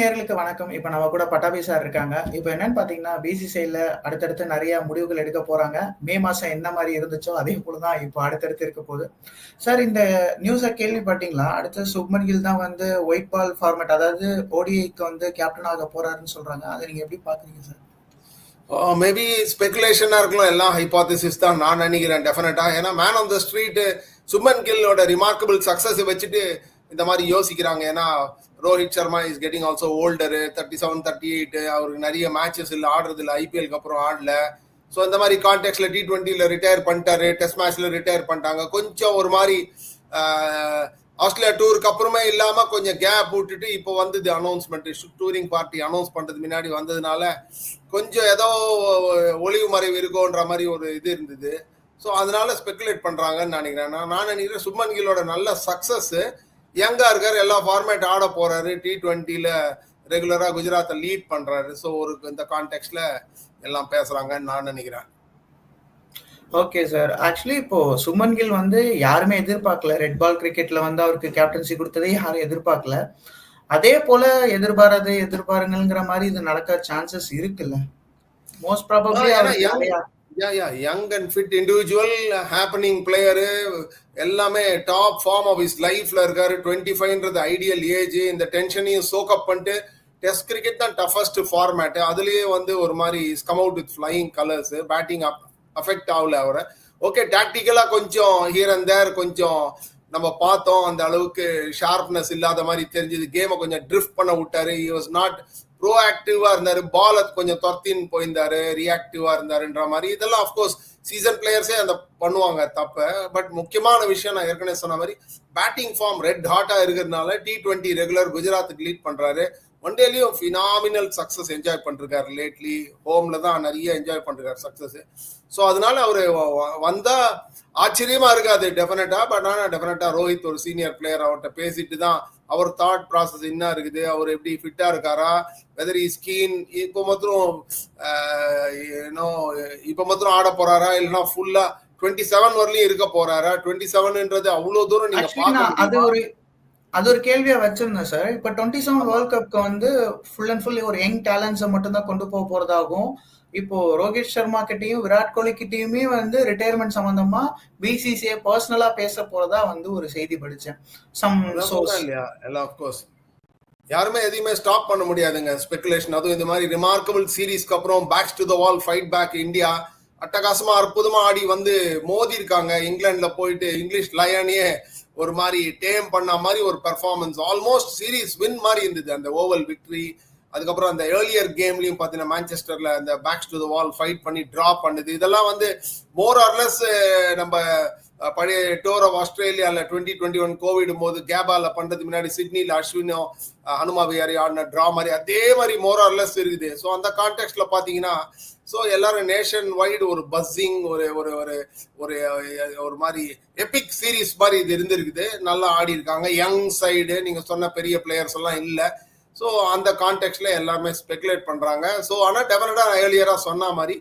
நேயர்களுக்கு வணக்கம். இப்ப நம்ம கூட பட்டாபி சார் இருக்காங்க. இப்ப என்னன்னு பார்த்தீங்கன்னா, பிசிசிஐல அடுத்தடுத்து நெறைய முடிவுகள் எடுக்க போறாங்க. மே மாசம் என்ன மாரி இருந்துச்சோ, அதே போல தான் இப்போ அடுத்தடுத்து இருக்க போது. சார் இந்த நியூஸ கேள்விப்பட்டீங்களா? அடுத்து சுப்மன் கில் தான் வந்து ஒயிட் பால் ஃபார்மேட் அதாவது ஓடிஐக்கு வந்து கேப்டன் ஆக போறாருன்னு சொல்றாங்க. அத நீங்க எப்படி பார்க்குறீங்க சார்? மேபி ஸ்பெகுலேஷனா இருக்கலாம், எல்லாம் ஹைபாத்திசிஸ் தான் நான் நினைக்கிறேன் டெஃபினட்டா. ஏன்னா man on the street Shubman கில்லோட ரிமார்க்கபிள் சக்சஸ் வச்சுட்டு இந்த மாதிரி யோசிக்கிறாங்க. ஏன்னா Rohit Sharma is getting also older, 37, 38, அவருக்கு நிறைய மேட்சஸ் இல்லை, ஆடுறது இல்லை, ஐபிஎல்க்கு அப்புறம் ஆடல. ஸோ இந்த மாதிரி கான்டெக்ட்ல T20ல ரிட்டையர் பண்ணிட்டாரு, டெஸ்ட் மேட்ச்ல ரிட்டையர் பண்ணிட்டாங்க. கொஞ்சம் ஒரு மாதிரி ஆஸ்திரேலியா டூருக்கு அப்புறமே இல்லாம கொஞ்சம் கேப் விட்டுட்டு இப்போ வந்தது அனௌன்ஸ்மெண்ட், டூரிங் பார்ட்டி அனௌன்ஸ் பண்றது முன்னாடி வந்ததுனால கொஞ்சம் ஏதோ ஒளிவு மறைவு இருக்கோன்ற மாதிரி ஒரு இது இருந்தது. ஸோ அதனால ஸ்பெகுலேட் பண்றாங்கன்னு நினைக்கிறேன். நான் நினைக்கிறேன் சுப்மன் கில்லோட நல்ல சக்சஸ், யங்கா இருக்காரு, எல்லா ஃபார்மேட் ஆட போறாரு, T20ல ரெகுலரா குஜராத்தை லீட் பண்றாரு. ஸோ ஒரு இந்த கான்டெக்ட்ல எல்லாம் பேசுறாங்கன்னு நான் நினைக்கிறேன். Okay sir. ஆக்சுவலி இப்போ சுமன் கில் வந்து யாருமே எதிர்பார்க்கல. ரெட் பால் கிரிக்கெட்ல வந்து அவருக்கு கேப்டன்சி கொடுத்ததே யாரும் எதிர்பார்க்கல. அதே போல எதிர்பாருங்கங்கிற மாதிரி இது நடக்க சான்சஸ் இருக்குல்ல. Most probably young and fit individual happening player, எல்லாமே டாப் ஃபார்ம் ஆஃப் இஸ் லைஃப்ல இருக்காரு. 25ன்றது ஐடியல் ஏஜ். இந்த டென்ஷனையும் சோக் அப் பண்ணிட்டு டெஸ்ட் கிரிக்கெட் தான் டஃபஸ்ட் ஃபார்மேட், அதுலயே வந்து ஒரு மாதிரி come out with flying colours. Batting affect ஆகல அவரை. ஓகே, டாக்டிக்கலா கொஞ்சம் ஹியர் அண்ட் தேர் கொஞ்சம் நம்ம பார்த்தோம், அந்த அளவுக்கு ஷார்ப்னஸ் இல்லாத மாதிரி தெரிஞ்சது. கேமை கொஞ்சம் ட்ரிஃப்ட் பண்ண விட்டாரு. ஹி வாஸ் நாட் ப்ரோஆக்டிவா இருந்தாரு, பால் கொஞ்சம் துரத்தின்னு போயிருந்தாரு, ரியாக்டிவா இருந்தாருன்ற மாதிரி. இதெல்லாம் அஃப்கோர்ஸ் சீசன் பிளேயர்ஸே அந்த பண்ணுவாங்க தப்ப. பட் முக்கியமான விஷயம் நான் ஏற்கனவே சொன்ன மாதிரி பேட்டிங் ஃபார்ம் ரெட் ஹாட்டா இருக்கிறதுனால T20 ரெகுலர் குஜராத்துக்கு லீட் பண்றாரு. ஒன் டேலயும் ஃபினாமினல் சக்சஸ் என்ஜாய் பண்ணிருக்காரு லேட்லி. ஹோம்ல தான் நிறைய என்ஜாய் பண்ணிருக்காரு சக்சஸ். ஸோ அதனால அவரு வந்தா ஆச்சரியமா இருக்காது டெஃபினட்டா. பட் ஆனால் டெஃபினட்டா ரோஹித் ஒரு சீனியர் பிளேயர், அவர்கிட்ட பேசிட்டு தான் அவர் தாட் ப்ராசஸ் என்ன இருக்குது, அவர் எப்படி ஃபிட்டா இருக்காரா, வெதர் இஸ் கீன், இப்போ மாத்திரம் ஆட போறாரா, இல்லைன்னா ஃபுல்லா 27 வரலையும் இருக்க போறாரா. 27ன்றது அவ்வளவு தூரம் நீங்க பார்க்க அது ஒரு கேள்வியா வச்சிருந்தேன் சார். இப்ப 27 வேர்ல்ட் கப்க்கு வந்து ஃபுல் அண்ட் ஃபுல் ஒரு யங் டேலண்ட்ஸை மட்டும் தான் கொண்டு போக போறதாகும். இப்போ ரோஹித் சர்மா கிட்டையும் விராட் கோலி கிட்டையுமே வந்து ரிட்டையர்மெண்ட் சம்பந்தமா பிசிசிஐ பர்சனலா பேச போறதா வந்து ஒரு செய்தி படிச்சேன். யாருமே எதையுமே ஸ்டாப் பண்ண முடியாதுங்க ஸ்பெகுலேஷன். அதுவும் இந்த மாதிரி ரிமார்க்கபிள் சீரீஸ்க்கு அப்புறம் backs to the wall fight back India அட்டகாசமா அற்புதமா ஆடி வந்து மோதி இருக்காங்க. இங்கிலாந்துல போயிட்டு இங்கிலீஷ் லயனையே ஒரு மாதிரி டேம் பண்ண மாதிரி ஒரு பெர்ஃபார்மன்ஸ், ஆல்மோஸ்ட் சீரீஸ் வின் மாதிரி இருந்தது அந்த ஓவல் விக்டரி. அதுக்கப்புறம் அந்த ஏர்லியர் கேம்லயும் பாத்தீங்கன்னா மான்செஸ்டர்ல அந்த backs to the wall fight பண்ணி டிரா பண்ணுது. இதெல்லாம் வந்து மோர் ஆர்லெஸ் நம்ம பழைய டோர் ஆஃப் ஆஸ்திரேலியால 2021 கோவிட் போது கேபால பண்றதுக்கு முன்னாடி சிட்னில அஸ்வினோ ஹனுமா விஹாரி ஆடின டிரா மாதிரி அதே மாதிரி மோர் ஆர்லெஸ் இருக்குது. ஸோ அந்த கான்டெக்ட்ல பாத்தீங்கன்னா ஸோ எல்லாரும் நேஷன் வைடு ஒரு பஸ்ஸிங், ஒரு ஒரு ஒரு ஒரு ஒரு மாதிரி எபிக் சீரீஸ் மாதிரி இது இருந்திருக்குது. நல்லா ஆடி இருக்காங்க. யங் சைடு நீங்க சொன்ன பெரிய பிளேயர்ஸ் எல்லாம் இல்லை. ஸோ அந்த கான்டெக்ட்ல எல்லாமே ஸ்பெகுலேட் பண்றாங்க. ஸோ ஆனால் டெஃபினட்டா ஏர்லியரா சொன்ன மாதிரி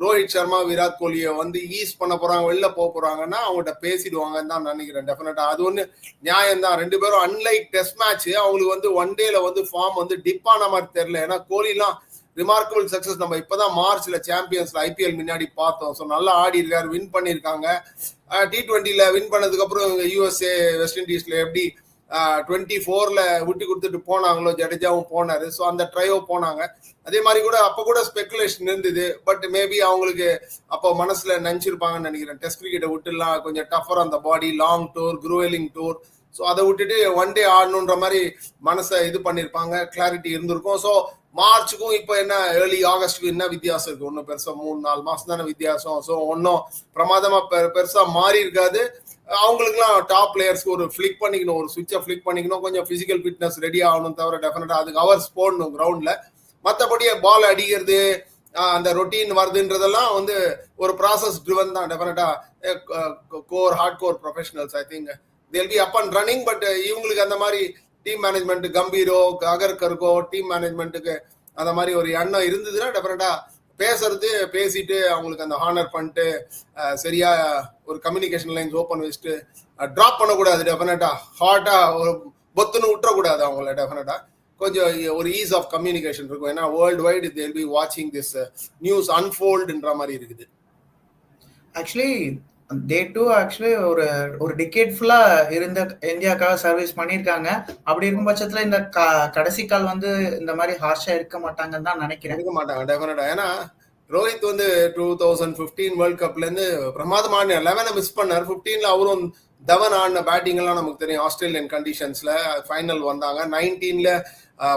ரோஹித் சர்மா விராட் கோலியை வந்து ஈஸ் பண்ண போறாங்க, வெளில போக போறாங்கன்னா அவங்ககிட்ட பேசிடுவாங்கன்னு தான் நினைக்கிறேன் டெஃபினட்டா. அது ஒன்று நியாயம் தான். ரெண்டு பேரும் அன்லைக் டெஸ்ட் மேட்ச் அவங்களுக்கு வந்து ஒன் டேல வந்து ஃபார்ம் வந்து டிப் ஆன மாதிரி தெரியல. ஏன்னா கோலிலாம் ரிமார்க்கபிள் சக்சஸ் நம்ம இப்பதான் மார்ச்ல சாம்பியன்ஸ்ல ஐபிஎல் முன்னாடி பார்த்தோம். ஸோ நல்லா ஆடி இருக்காரு, வின் பண்ணியிருக்காங்க. T20ல வின் பண்ணதுக்கு அப்புறம் USA வெஸ்ட் இண்டீஸ்ல எப்படி 24ல விட்டு கொடுத்துட்டு போனாங்களோ, ஜடேஜாவும் போனாரு. ஸோ அந்த ட்ரையோ போனாங்க. அதே மாதிரி கூட அப்ப கூட ஸ்பெகுலேஷன் இருந்தது. பட் மேபி அவங்களுக்கு அப்போ மனசுல நினைச்சிருப்பாங்கன்னு நினைக்கிறேன், டெஸ்ட் கிரிக்கெட்டை விட்டுலாம் கொஞ்சம் டஃபர் அந்த பாடி, லாங் டூர், குரூவலிங் டூர். ஸோ அதை விட்டுட்டு ஒன் டே ஆடணுன்ற மாதிரி மனசை இது பண்ணியிருப்பாங்க, கிளாரிட்டி இருந்திருக்கும். ஸோ மார்ச்சுக்கும் இப்போ என்ன ஏர்லி ஆகஸ்டுக்கும் என்ன வித்தியாசம் இருக்கு? ஒன்றும் பெருசா 3-4 மாசம் தானே வித்தியாசம். ஸோ ஒன்றும் பிரமாதமா பெருசா மாறி இருக்காது. அவங்களுக்குலாம் டாப் பிளேயர்ஸ்க்கு ஒரு ஃபிளிக் பண்ணிக்கணும், ஒரு சுவிட்சை ஃபிளிக் பண்ணிக்கணும், கொஞ்சம் பிசிக்கல் ஃபிட்னஸ் ரெடி ஆகணும். தவிர டெஃபினட்டா அதுக்கு ஹவர்ஸ் போடணும் கிரவுண்ட்ல. மற்றபடி பால் அடிக்கிறது, அந்த ரொட்டீன் வருதுன்றதெல்லாம் வந்து ஒரு ப்ராசஸ் ட்ரிவன் தான். டெஃபினட்டா core hard core professionals I think they'll be up and running. But இவங்களுக்கு அந்த மாதிரி டீம் மேனேஜ்மெண்ட், கம்பீரோ அகர்கருக்கோ டீம் மேனேஜ்மெண்ட்டுக்கு அந்த மாதிரி ஒரு எண்ணம் இருந்ததுன்னா டெஃபினட்டா பேசிட்டு அவங்களுக்கு அந்த ஹானர் பண்ணிட்டு சரியா ஒரு கம்யூனிகேஷன் லைன்ஸ் ஓப்பன் வச்சுட்டு டிராப் பண்ணக்கூடாது. டெஃபினட்டா ஹார்ட்டா ஒரு பொத்துன்னு விட்டுறக்கூடாது அவங்கள. டெஃபினட்டா கொஞ்சம் ஒரு ஈஸ் ஆஃப் கம்யூனிகேஷன் இருக்கும். ஏன்னா வேர்ல்டு வைடு தேல் பி வாட்சிங் திஸ் நியூஸ் அன்ஃபோல்டுன்ற மாதிரி இருக்குது. ஆக்சுவலி தே டூ ஆக்சுவலி ஒரு ஒரு டிகேட் ஃபுல்லா இருந்த இந்தியாக்காக சர்வீஸ் பண்ணியிருக்காங்க. அப்படி இருக்கும் பட்சத்துல இந்த கடைசி கால் வந்து இந்த மாதிரி ஹார்ஷா இருக்க மாட்டாங்கன்னு தான் நினைக்கிறேன். இருக்க மாட்டாங்க டெஃபினட்டா. ஏன்னா ரோஹித் வந்து 2015 வேர்ல்ட் கப்ல இருந்து பிரமாதமான 11 மிஸ் பண்ணார். 15ல அவரும் தவன் ஆடின பேட்டிங் எல்லாம் நமக்கு தெரியும். ஆஸ்திரேலியன் கண்டிஷன்ஸ்ல ஃபைனல் வந்தாங்க. 19ல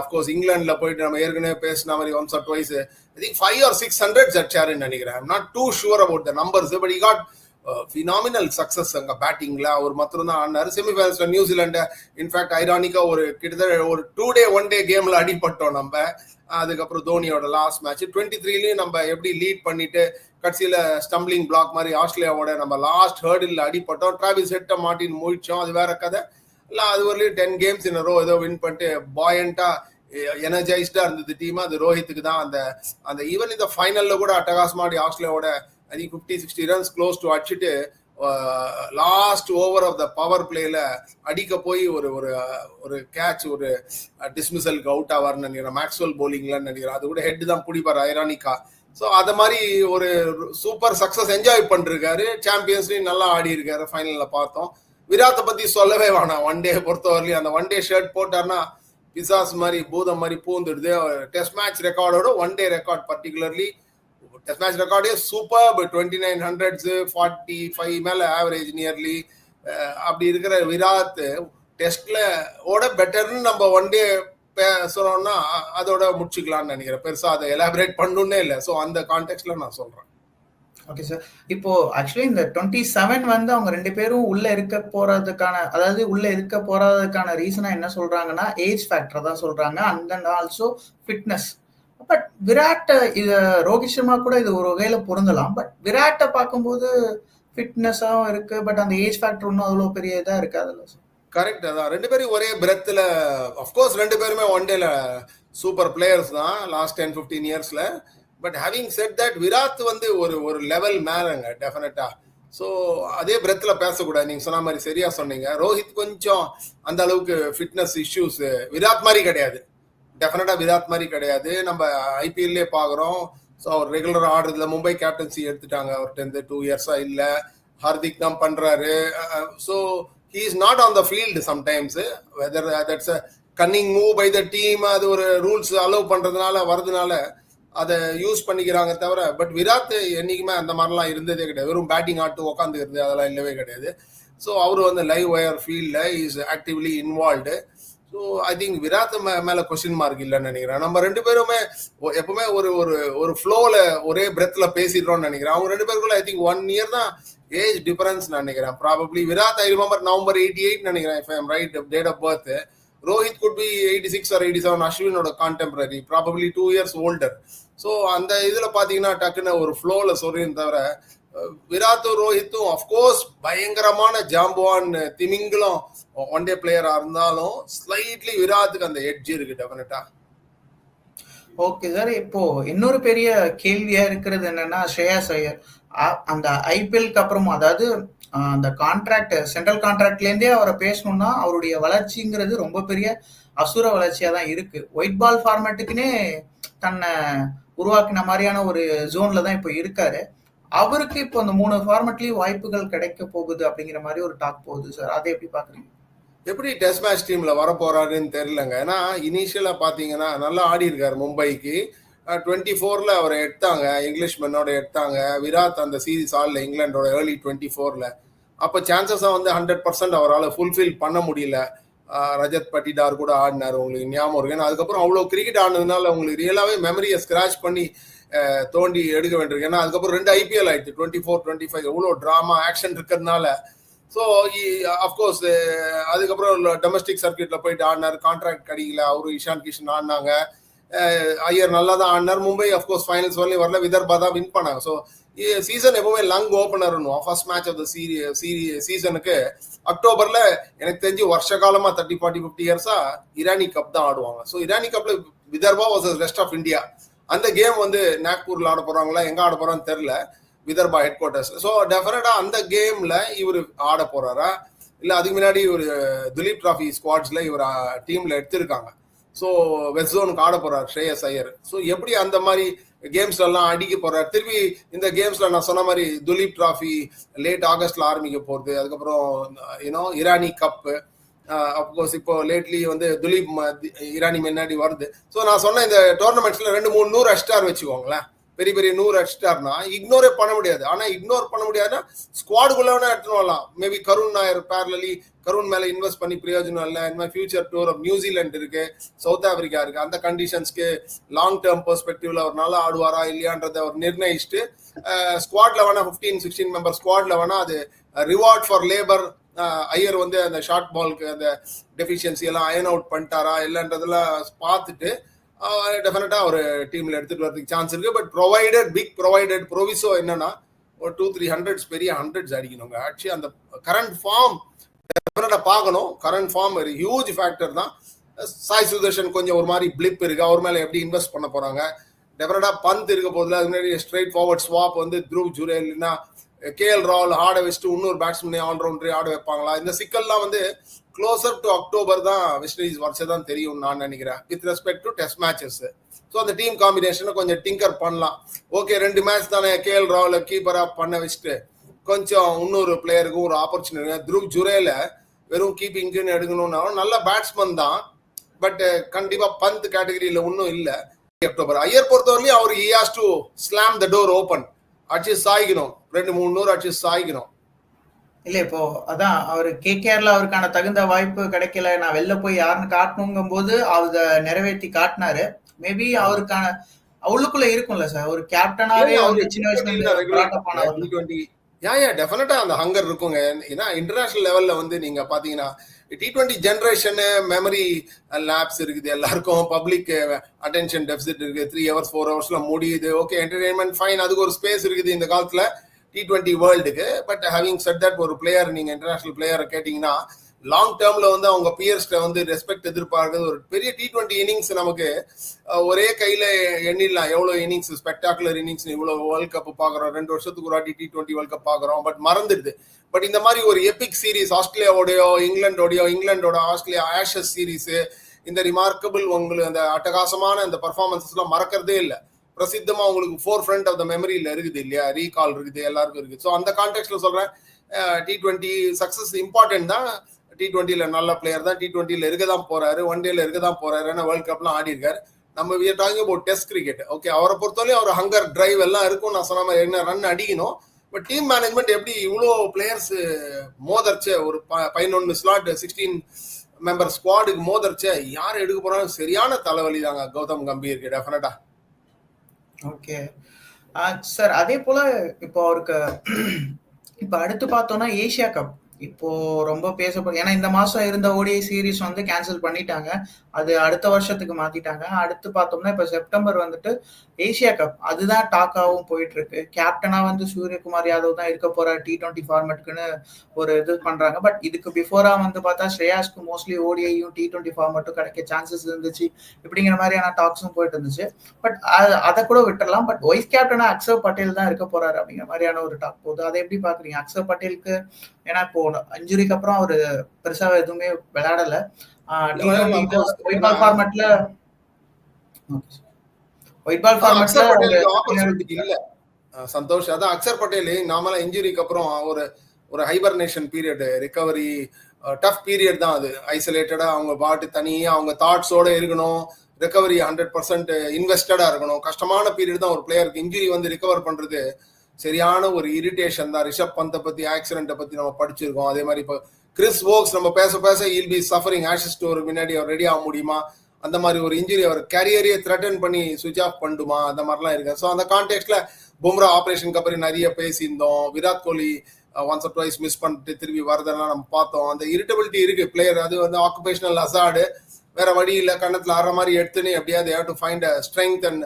அஃப்கோர்ஸ் இங்கிலாந்துல போயிட்டு நம்ம ஏற்கனவே பேசின மாதிரி once or twice I think 5 or 6 hundreds அடிச்சாருன்னு நினைக்கிறேன். I'm not too sure about the numbers, but he got phenomenal success அங்க பேட்டிங்ல. அவர் மாத்திரம் தான் ஆடினாரு. செமிஃபைனல்ஸ்ல நியூசிலாண்ட இன்ஃபேக்ட் ஐரானிக்கா ஒரு கிட்டத்தட்ட ஒரு 2 day 1 day கேம்ல அடிபட்டோம் நம்ம. அதுக்கப்புறம் தோனியோட லாஸ்ட் மேட்ச் 23லயும் நம்ம எப்படி லீட் பண்ணிட்டு கடைசியில ஸ்டம்பிளிங் பிளாக் மாதிரி ஆஸ்திரேலியாவோட நம்ம லாஸ்ட் ஹர்டில் அடிப்பட்டோம். டிராவிஸ் ஹெட்ட மாட்டின் முடிச்சோம், அது வேற கதை இல்ல. அது வரலையும் 10 games in a row ஏதோ வின் பண்ணிட்டு பாயண்டா எனர்ஜைஸ்டா இருந்தது டீம். அது ரோஹித்துக்கு தான் அந்த ஈவன் இந்த ஃபைனல்ல கூட அட்டகாசமாடி ஆஸ்திரேலியாவோட I think 50-60 runs close to அடிச்சுட்டு last over of the power பிளேல அடிக்க போய் ஒரு ஒரு ஒரு கேட்ச் ஒரு டிஸ்மிசலுக்கு அவுட் ஆவார்னு நினைக்கிறேன். மேக்ஸ்வெல் போலிங்லன்னு நினைக்கிறேன். அது கூட ஹெட் தான் பிடிப்பார் ஐரானிக்கா. ஸோ அது மாதிரி ஒரு சூப்பர் சக்சஸ் என்ஜாய் பண்ணிருக்காரு. சாம்பியன்ஸ்லயும் நல்லா ஆடி இருக்காரு. ஃபைனல்ல பார்த்தோம். விராத்தை பத்தி சொல்லவே வேணாம். ஒன் டே பொறுத்தவரையிலும் அந்த ஒன் டே ஷர்ட் போட்டார்னா பிசாஸ் மாதிரி பூதம் மாதிரி பூந்துடுது. டெஸ்ட் மேட்ச் ரெக்கார்டோட one day record particularly test match ரெக்கார்டே சூப்பர். 2900s 45 மேல ஆவரேஜ் நியர்லி. அப்படி இருக்கிற விராத் டெஸ்ட்ல ஓட பெட்டர்னு நம்ம ஒன் டே சொன்னோம்னா அதோட முடிச்சுக்கலாம்னு நினைக்கிறேன். பெருசா அதை எலாபரேட் பண்ணணும்னே இல்லை. ஸோ அந்த கான்டெக்ட்ல நான் சொல்றேன். Okay sir. இப்போ ஆக்சுவலி இந்த 27 வந்து அவங்க 2 பேரும் உள்ள இருக்க போறதுக்கான ரீசனா என்ன சொல்றாங்கன்னா ஏஜ் ஃபேக்டர் தான் சொல்றாங்க. And then also fitness. But Virat Rohit Sharma கூட இது ஒரு வகையில பொருந்தலாம். பட் விராட்டை பார்க்கும்போது ஃபிட்னஸாகவும் இருக்கு. பட் அந்த ஏஜ் ஃபேக்டர் ஒன்றும் அவ்வளோ பெரிய இதா இருக்காதுல்ல சார்? கரெக்ட். அதான் 2 பேரும் ஒரே பிரெத்ல அஃப்கோர்ஸ் 2 பேருமே ஒன் டேல சூப்பர் பிளேயர்ஸ் தான் லாஸ்ட் 10-15 இயர்ஸ்ல. But having set that Virat வந்து ஒரு லெவல் மேலங்க டெஃபினட்டா. ஸோ அதே பிரெத்ல பேசக்கூடாது. நீங்க சொன்ன மாதிரி சரியா சொன்னீங்க. ரோஹித் கொஞ்சம் அந்த அளவுக்கு ஃபிட்னஸ் இஷ்யூஸ் விராட் மாதிரி கிடையாது. டெஃபினட்டா விராட் மாதிரி கிடையாது. நம்ம ஐபிஎல்லே பாக்குறோம். ஸோ அவர் ரெகுலர் ஆடுறதுல மும்பை கேப்டன்சி எடுத்துட்டாங்க அவர்கிட்ட 2 years இல்ல. ஹார்திக் தான் பண்றாரு. So he is not on the field sometimes, whether that's a cunning move by the team, அது ஒரு ரூல்ஸ் அலோவ் பண்றதுனால வரதுனால அதை யூஸ் பண்ணிக்கிறாங்க தவிர. பட் விராத் என்னைக்குமே அந்த மாதிரிலாம் இருந்ததே கிடையாது. வெறும் பேட்டிங் ஆட்டு உட்காந்துக்கிறது அதெல்லாம் இல்லவே கிடையாது. ஸோ அவரு வந்து லைவ் ஒயர் ஃபீல்ட்ல is actively involved. So I think Virat மேல கொஸ்டின் மார்க் இல்லைன்னு நினைக்கிறேன். நம்ம 2 பேருமே எப்பவுமே ஒரு ஃப்ளோல ஒரே பிரெத்ல பேசிடுறோம்னு நினைக்கிறேன். அவங்க 2 பேருக்குள்ள ஐ திங்க் 1 year தான் ஏஜ் டிஃபரன்ஸ் நினைக்கிறேன். Probably Virat I remember November 88 நினைக்கிறேன், if I am right, date of birth. Rohit could be 86 or 87, அஸ்வினோட contemporary, probably 2 years older. So அந்த இதுல பாத்தீங்கன்னா டக்குன்னு ஒரு ஃப்ளோல சொல்றேன் தவிர விராத்தும் ரோஹித்தும் அஃப்கோர்ஸ் பயங்கரமான ஜாம்புவான் திமிங்களும் ஒன் டே பிளேயரா இருந்தாலும் ஸ்லைட்லி விராத்துக்கு அந்த எட்ஜ் இருக்கு டெஃபினட்டா. Okay sir. இப்போ இன்னொரு பெரிய கேள்வியா இருக்கிறது என்னன்னா ஸ்ரேயாஸ் ஐயர் அந்த ஐபிஎல்க்கு அப்புறம் அதாவது அந்த கான்ட்ராக்ட் சென்ட்ரல் கான்ட்ராக்ட்ல இருந்தே அவரை பேசணும்னா அவருடைய வளர்ச்சிங்கிறது ரொம்ப பெரிய அசுர வளர்ச்சியா தான் இருக்கு. ஒயிட் பால் ஃபார்மேட்டுக்குன்னே தன்னை உருவாக்கின மாதிரியான ஒரு ஜோன்ல தான் இப்போ இருக்காரு. அவருக்கு இப்போ அந்த 3 ஃபார்மேட்லயும் வாய்ப்புகள் கிடைக்க போகுது அப்படிங்கிற மாதிரி ஒரு டாக் போகுது சார். அதை எப்படி பாக்குறீங்க? எப்படி டெஸ்ட் மேட்ச் டீம்ல வர போறாருன்னு தெரியலங்க. ஏன்னா இனிஷியலா பாத்தீங்கன்னா நல்லா ஆடி இருக்காரு மும்பைக்கு. 24ல அவரை எடுத்தாங்க, இங்கிலீஷ் மென்னோட எடுத்தாங்க. விராட் அந்த சீரீஸ் ஆடல இங்கிலாண்டோட ஏர்லி 24ல. அப்ப சான்சஸா வந்து 100% அவரால் ஃபுல்ஃபில் பண்ண முடியல. ரஜத் பட்டிடார் கூட ஆடினாரு, உங்களுக்கு ஞாபகம் இருக்கு. ஏன்னா அதுக்கப்புறம் அவ்வளவு கிரிக்கெட் ஆடினதுனால உங்களுக்கு ரியலாவே மெமரியை ஸ்கிராச் பண்ணி தோண்டி எடுக்க வேண்டியிருக்கு. ஏன்னா அதுக்கப்புறம் 2 IPL ஆயிடுச்சு, 24-25 எவ்வளவு டிராமா ஆக்ஷன் இருக்கிறதுனால. ஸோ அஃப்கோர்ஸ் அதுக்கப்புறம் டொமஸ்டிக் சர்க்கியூட்ல போயிட்டு ஆடினார். கான்ட்ராக்ட் கிடைக்கல. அவரு இஷான் கிஷன் ஆடினாங்க. ஐயர் நல்லா தான் ஆடினார். மும்பை அஃப்கோர்ஸ் ஃபைனல்ஸ் வரலையும் வரல. விதர்பா தான் வின் பண்ணாங்க. ஸோ சீசன் எப்பவுமே லங் ஓப்பனர்னும். ஃபர்ஸ்ட் மேட்ச் ஆஃப் த சீசனுக்கு அக்டோபர்ல எனக்கு தெரிஞ்சு வருஷ காலமா 30-40-50 இயர்ஸா இரானி கப் தான் ஆடுவாங்க. ஸோ இரானி கப்ல Vidarbha versus rest of India. அந்த கேம் வந்து நாக்பூர்ல ஆட போறாங்களா எங்க ஆட போறான்னு தெரியல, விதர்பா ஹெட் குவார்டர்ஸ். ஸோ டெஃபினட்டா அந்த கேம்ல இவர் ஆட போறாரா இல்ல அதுக்கு முன்னாடி ஒரு துலீப் டிராஃபி ஸ்குவாட்ஸ்ல இவர் டீம்ல எடுத்திருக்காங்க. ஸோ வெஸ்ட் ஜோனுக்கு ஆட போறாரு ஸ்ரேயஸ் ஐயர். ஸோ எப்படி அந்த மாதிரி கேம்ஸ்ல எல்லாம் அடிக்க போறாரு. திருப்பி இந்த கேம்ஸ்ல நான் சொன்ன மாதிரி துலீப் டிராஃபி லேட் ஆகஸ்ட்ல ஆரம்பிக்க போகுது. அதுக்கப்புறம் இரானி கப்பு அப்கோர்ஸ் இப்போ லேட்லி வந்து துலீப் இரானி முன்னாடி வருது. ஸோ நான் சொன்ன இந்த டோர்னமெண்ட்ஸ்ல 2-3 அஷ்டார் வச்சுக்கோங்களேன். பெரிய பெரிய 100 அடிச்சிட்டாருன்னா இக்னோரே பண்ண முடியாது. ஆனா இக்னோர் பண்ண முடியாதுன்னா ஸ்குவாடுக்குள்ள எடுத்துன்னு வரலாம். மேபி கருண் நாயர் பேரலி கருண் மேல இன்வெஸ்ட் பண்ணி பிரயோஜனம் இல்லை. இந்த மாதிரி ஃபியூச்சர் டூர் ஆஃப் நியூசிலாந்து இருக்கு, சவுத் ஆப்பிரிக்கா இருக்கு. அந்த கண்டிஷன்ஸ்க்கு லாங் டேர்ம் பெர்ஸ்பெக்டிவ்ல அவர் நல்லா ஆடுவாரா இல்லையான்றதை அவர் நிர்ணயிச்சுட்டு ஸ்குவாட்ல வேணா 15-16 மெம்பர் ஸ்குவாட்ல வேணா அது ரிவார்ட் ஃபார் லேபர். ஐயர் வந்து அந்த ஷார்ட் பால்க்கு அந்த டெஃபிஷியன்சி எல்லாம் அயன் அவுட் பண்ணிட்டாரா இல்லைன்றதெல்லாம் பார்த்துட்டு டெஃபினட்டா ஒரு டீம்ல எடுத்துட்டு வரதுக்கு சான்ஸ் இருக்கு. பட் ப்ரொவைடட் ப்ரொவிசோ என்னன்னா ஒரு 200-300 பெரிய 100s அடிக்கணுங்க. ஆக்சுவலி அந்த கரண்ட் ஃபார்ம் டெஃபினட்டா பார்க்கணும். கரண்ட் ஃபார்ம் ஒரு ஹியூஜ் ஃபேக்டர் தான். சாய் சுதர்ஷன் கொஞ்சம் ஒரு மாதிரி பிளிப் இருக்கு. அவர் மேல எப்படி இன்வெஸ்ட் பண்ண போறாங்க. டெஃபினட்டா பந்த் இருக்க போதுல அது முன்னாடி ஸ்ட்ரைட் ஃபார்வர்ட் ஸ்வாப் வந்து த்ரூவ் ஜுரேல் இல்லைன்னா கேஎல் ராகுல் ஆட வச்சுட்டு இன்னொரு பேட்ஸ்மேனே ஆல்ரவுண்டரே ஆட வைப்பாங்களா. இந்த சிக்கல்லாம் வந்து க்ளோசர் டு அக்டோபர் தான் வெஸ்ட் இண்டீஸ் வருஷம் தான் தெரியும் நான் நினைக்கிறேன் with respect to test matches. So அந்த டீம் காம்பினேஷனை கொஞ்சம் டிங்கர் பண்ணலாம். ஓகே 2 மேட்ச் தானே கேஎல் ராகுல கீப்பரா பண்ண வச்சுட்டு கொஞ்சம் இன்னொரு பிளேயருக்கும் ஒரு ஆப்பர்ச்சுனிட்டி. த்ரூவ் ஜுரேல வெறும் கீப்பிங்னு எடுக்கணும்னா நல்ல பேட்ஸ்மேன் தான். பட் கண்டிப்பா பந்த் கேட்டகரியில ஒன்றும் இல்லை. அக்டோபர் ஐயர் பொறுத்தவரையிலும் அவர் he has to slam the door open. அடிச்சு சாய்க்கணும். 2-3 அடிச்சு சாய்க்கணும். இல்ல இப்போ அதான் அவரு கேகேஆர்ல அவருக்கான தகுந்த வாய்ப்பு கிடைக்கல, நான் வெளில போய் யாருன்னு காட்டணுங்கும் போது அத நிறைவேற்றி காட்டினாரு. மேபி அவருக்கான அவளுக்குள்ள இருக்கும்ல சார், ஒரு கேப்டனாவே வந்து சின்ன வயசுல இருந்து டெஃபினட்டா அந்த ஹங்கர் இருக்குங்க. ஏன்னா இன்டர்நேஷனல் லெவல்ல வந்து நீங்க பாத்தீங்கன்னா T20 ஜெனரேஷன் மெமரி லேப்ஸ் இருக்குது. எல்லாருக்கும் பப்ளிக் அட்டென்ஷன் டெபிசிட் இருக்கு. 3 hours 4 hours முடியுது. ஓகே என்டர்டைன்மெண்ட் ஃபைன், அதுக்கு ஒரு ஸ்பேஸ் இருக்குது இந்த காலத்துல T20 வேர்ல்டுக்கு. பட் ஹேவிங் செட் தட் ஒரு பிளேயர் நீங்க இன்டர்நேஷனல் பிளேயரை கேட்டீங்கன்னா லாங் டேர்ம்ல வந்து அவங்க பியர்ஸ்ட வந்து ரெஸ்பெக்ட் எதிர்பார்க்கிறது. ஒரு பெரிய T20 இன்னிங்ஸ் நமக்கு ஒரே கையில எண்ணிடலாம். எவ்வளவு இன்னிங்ஸ் ஸ்பெக்டாகுலர் இன்னிங்ஸ், இவ்வளவு வேர்ல்ட் கப் பாக்குறோம், 2 வருஷத்துக்கு ஒரு வாட்டி T20 வேர்ல்ட் கப் பாக்குறோம். பட் மறந்துடுது. பட் இந்த மாதிரி ஒரு எபிக் சீரீஸ் ஆஸ்திரேலியாவோடயோ இங்கிலாண்டோட ஆஸ்திரேலியா ஆஷஸ் சீரீஸ், இந்த ரிமார்க்கபிள் உங்களுக்கு அந்த அட்டகாசமான அந்த பர்ஃபார்மன்ஸஸ் எல்லாம் மறக்கிறதே இல்லை. பிரசித்தமா உங்களுக்கு ஃபோர் ஃப்ரண்ட் ஆஃப் த மெமரியில இருக்குது இல்லையா, ரீகால் இருக்குது, எல்லாருக்கும் இருக்குது. ஸோ அந்த கான்டெக்ட்ல சொல்றேன் T20 சக்சஸ் இம்பார்ட்டன்ட் தான். T20ல நல்ல பிளேயர் தான், T20ல இருக்க தான் போறாரு, ஒன் டேல இருக்க தான் போறாரு, ஏன்னா வேர்ல்ட் கப்லாம் ஆடி இருக்காரு. நம்ம we are talking about test cricket. Okay அவரை பொறுத்தவரையும் அவர் ஹங்கர் டிரைவ் எல்லாம் இருக்கும். நான் சொன்ன மாதிரி என்ன ரன் அடிக்கணும். பட் டீம் மேனேஜ்மெண்ட் எப்படி இவ்வளோ பிளேயர்ஸ் மோதர்ச்ச ஒரு 11 ஸ்லாட் 16 மெம்பர் ஸ்குவாடுக்கு மோதர்ச்ச யார் எடுக்க போறாங்க சரியான தலைவலி தாங்க கௌதம் கம்பீருக்கு டெஃபினட்டா. ஓகே சார், அதே போல இப்போ அவருக்கு இப்போ அடுத்து பார்த்தோம்னா ஏசியா கப் இப்போ ரொம்ப பேசப்படும். ஏன்னா இந்த மாசம் இருந்த ஓடிஐ சீரீஸ் வந்து கேன்சல் பண்ணிட்டாங்க, அது அடுத்த வருஷத்துக்கு மாத்திட்டாங்க. அடுத்து பார்த்தோம்னா இப்போ செப்டம்பர் வந்துட்டு ஏசியா கப், அதுதான் டாக்காவும் போயிட்டு இருக்கு. கேப்டனா வந்து சூரியகுமார் யாதவ் தான் இருக்க போற T20 ஃபார்மேட்டுக்குன்னு ஒரு இது பண்றாங்க. பட் இதுக்கு பிஃபோரா வந்து பார்த்தா ஸ்ரேயாஸ்க்கு மோஸ்ட்லி ஓடிஐயும் T20 ஃபார்மேட்டும் கிடைக்க சான்சஸ் இருந்துச்சு, இப்படிங்கிற மாதிரியான டாக்ஸும் போயிட்டு இருந்துச்சு. பட் அதை கூட விட்டுறலாம். பட் வைஸ் கேப்டனா அக்ஷர் பட்டேல் தான் இருக்க போறாரு அப்படிங்கிற மாதிரியான ஒரு டாக் போகுது. அதை எப்படி பாக்குறீங்க அக்ஷர் பட்டேலுக்கு? ஏன்னா இப்போ இன்ஜுரிக்கு அப்புறம் அவரு பெருசா எதுவுமே விளையாடல. ஒயிட் பால் ஃபார்மேட்ல இல்ல சந்தோஷ். அதான் அக்ஷர் பட்டேல் நாமளா இன்ஜுரிக்கு அப்புறம் ஒரு hibernation period, recovery tough period தான் அது. ஐசோலேட்டடா அவங்க பாட்டு தனியா அவங்க தாட்ஸோட இருக்கணும், ரிகவரி 100% இன்வெஸ்டடா இருக்கணும். கஷ்டமான பீரியட் தான் ஒரு பிளேயருக்கு. இன்ஜுரி வந்து ரிகவர் பண்றது சரியான ஒரு இரிட்டேஷன் தான். ரிஷப் பந்தை பத்தி ஆக்சிடென்ட்டை பத்தி நம்ம படிச்சிருக்கோம். அதே மாதிரி இப்போ கிறிஸ் வோக்ஸ் நம்ம பேச இல் பி சஃபரிங் ஆஷஸ் டூர் முன்னாடி அவர் ரெடி ஆக முடியுமா, அந்த மாதிரி ஒரு இன்ஜுரி அவர் கேரியரையே த்ரெட்டன் பண்ணி சுவிச் ஆஃப் பண்ணுமா, அந்த மாதிரிலாம் இருக்கு. ஸோ அந்த கான்டெக்ட்ல பும்ரா ஆப்ரேஷனுக்கு அப்புறம் நிறைய பேசியிருந்தோம். Virat Kohli once or twice miss பண்ணிட்டு திரும்பி வரதெல்லாம் நம்ம பார்த்தோம். அந்த இரிட்டபிலிட்டி இருக்கு பிளேயர். அது வந்து ஆக்குபேஷனல் அசாடு, வேற வழி இல்லை, கண்ணத்துல ஆற மாதிரி எடுத்துன்னு எப்படியாவது have to find a strength and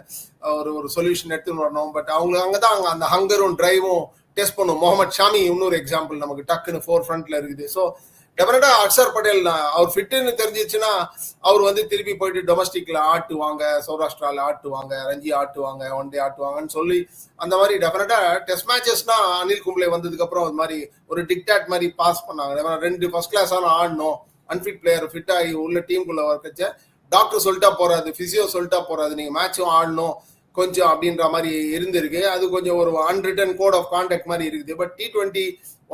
ஒரு சொல்யூஷன் எடுத்துன்னு வரணும். பட் அவங்களுக்கு அங்கதான் அந்த ஹங்கரும் டிரைவும் டெஸ்ட் பண்ணும். முகமது ஷாமி இன்னொரு எக்ஸாம்பிள் நமக்கு டக்குன்னு ஃபோர் ஃப்ரண்ட்ல இருக்குது. ஸோ டெஃபினட்டா அக்ஷர் பட்டேல் அவர் ஃபிட்டுன்னு தெரிஞ்சிச்சுன்னா அவர் வந்து திருப்பி போயிட்டு டொமஸ்டிக்ல ஆட்டுவாங்க, சௌராஷ்டிரால ஆட்டுவாங்க, ரஞ்சி ஆட்டுவாங்க, ஒன் டே ஆட்டுவாங்கன்னு சொல்லி அந்த மாதிரி டெஃபினட்டா டெஸ்ட் மேட்சஸ்னா அனில் கும்ப்ளே வந்ததுக்கு அப்புறம் அது மாதிரி ஒரு டிக்டாட் மாதிரி பாஸ் பண்ணாங்க. 2 ஃபர்ஸ்ட் கிளாஸான ஆடணும், அன்ஃபிட் பிளேயர் ஃபிட் ஆகி உள்ள டீமுக்குள்ள வர்க்கச்ச டாக்டர் சொல்லிட்டா போறாது, பிசியோ சொல்லிட்டா போறாது, நீங்க மேட்சும் ஆடணும் கொஞ்சம் அப்படின்ற மாதிரி இருந்திருக்கு. அது கொஞ்சம் ஒரு அன்ரிட்டன் கோட் ஆஃப் கான்டாக்ட் மாதிரி இருக்குது. பட் T20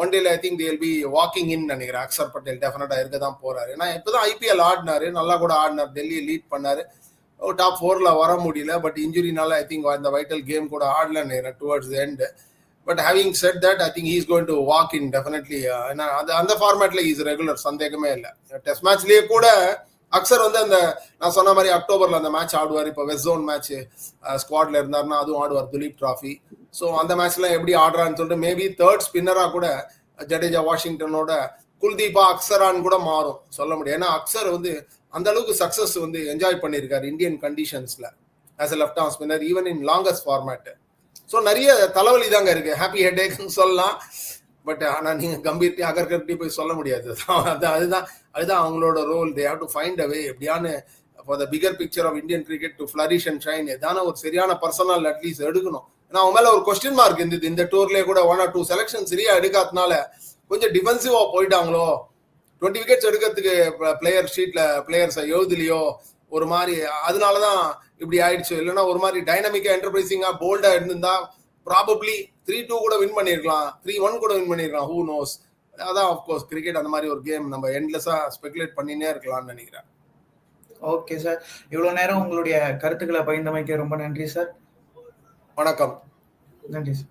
ஒன் டேல I think they'll be walking in நினைக்கிறேன். அக்சர் பட்டேல் டெஃபினட்டா இருக்க தான் போறாரு. ஏன்னா இப்பதான் ஐபிஎல் ஆடினாரு, நல்லா கூட ஆடினார், டெல்லியை லீட் பண்ணாரு. டாப் 4ல வர முடியல, பட் இன்ஜுரினால ஐ திங்க் அந்த வைட்டல் கேம் கூட ஆடல நினைக்கிறேன் towards end. But having set that I think he's going to walk in definitely. அந்த ஃபார்மேட்ல இஸ் ரெகுலர், சந்தேகமே இல்லை. டெஸ்ட் மேட்ச்லயே கூட அக்சர் வந்து அந்த நான் சொன்ன மாதிரி அக்டோபர்ல அந்த மேட்ச் ஆடுவார். இப்போ வெஸ்ட் ஜோன் மேட்ச் ஸ்குவாட்ல இருந்தாருன்னா அதுவும் ஆடுவார், துலீப் டிராஃபி. ஸோ அந்த மேட்ச்லாம் எப்படி ஆடுறான்னு சொல்லிட்டு மேபி தேர்ட் ஸ்பின்னரா கூட ஜடேஜா வாஷிங்டனோட குல்தீபா அக்சரான்னு கூட மாறும், சொல்ல முடியும். ஏன்னா அக்சர் வந்து அந்த அளவுக்கு சக்சஸ் வந்து என்ஜாய் பண்ணியிருக்காரு இந்தியன் கண்டிஷன்ஸ்ல as a left arm spinner, even in longest format. So நிறைய தலைவலி தாங்க இருக்கு, ஹாப்பி ஹெட்ஏக்னு சொல்லலாம். பட் ஆனால் நீங்கள் கம்பீர்ட்டி அகர்கர்ட்டி போய் சொல்ல முடியாது. அதுதான் அவங்களோட role. They have to find a way எப்படியானு for the bigger picture of Indian cricket to flourish and shine. ஏதான ஒரு சரியான பர்சனல் அட்லீஸ்ட் எடுக்கணும். ஏன்னா அவங்க மேல ஒரு கொஸ்டின் மார்க் இருந்தது இந்த டூர்லேயே கூட. 1 or 2 செலக்ஷன் சரியா எடுக்காதனால கொஞ்சம் டிஃபென்சிவா போயிட்டாங்களோ, 20 விக்கெட்ஸ் எடுக்கிறதுக்கு பிளேயர் ஷீட்ல பிளேயர்ஸை எழுதலையோ ஒரு மாதிரி, அதனாலதான் இப்படி ஆயிடுச்சு. இல்லைன்னா ஒரு மாதிரி டைனமிக்கா என்டர்பிரைசிங்கா போல்டா இருந்திருந்தா ப்ராபப்ளி 3-2 கூட வின் பண்ணிருக்கலாம், 3-1 கூட வின் பண்ணிருக்கலாம், ஹூ நோஸ். அதான் ஆஃப்கோர்ஸ் கிரிக்கெட் அந்த மாதிரி ஒரு கேம், நம்ம எண்ட்லெஸ்ஸா ஸ்பெகுலேட் பண்ணினே இருக்கலாம்னு நினைக்கிறேன். ஓகே சார், இவ்வளவு நேரம் உங்களுடைய கருத்துக்களை பகிர்ந்தமைக்கு ரொம்ப நன்றி சார். வணக்கம். நன்றி சார்.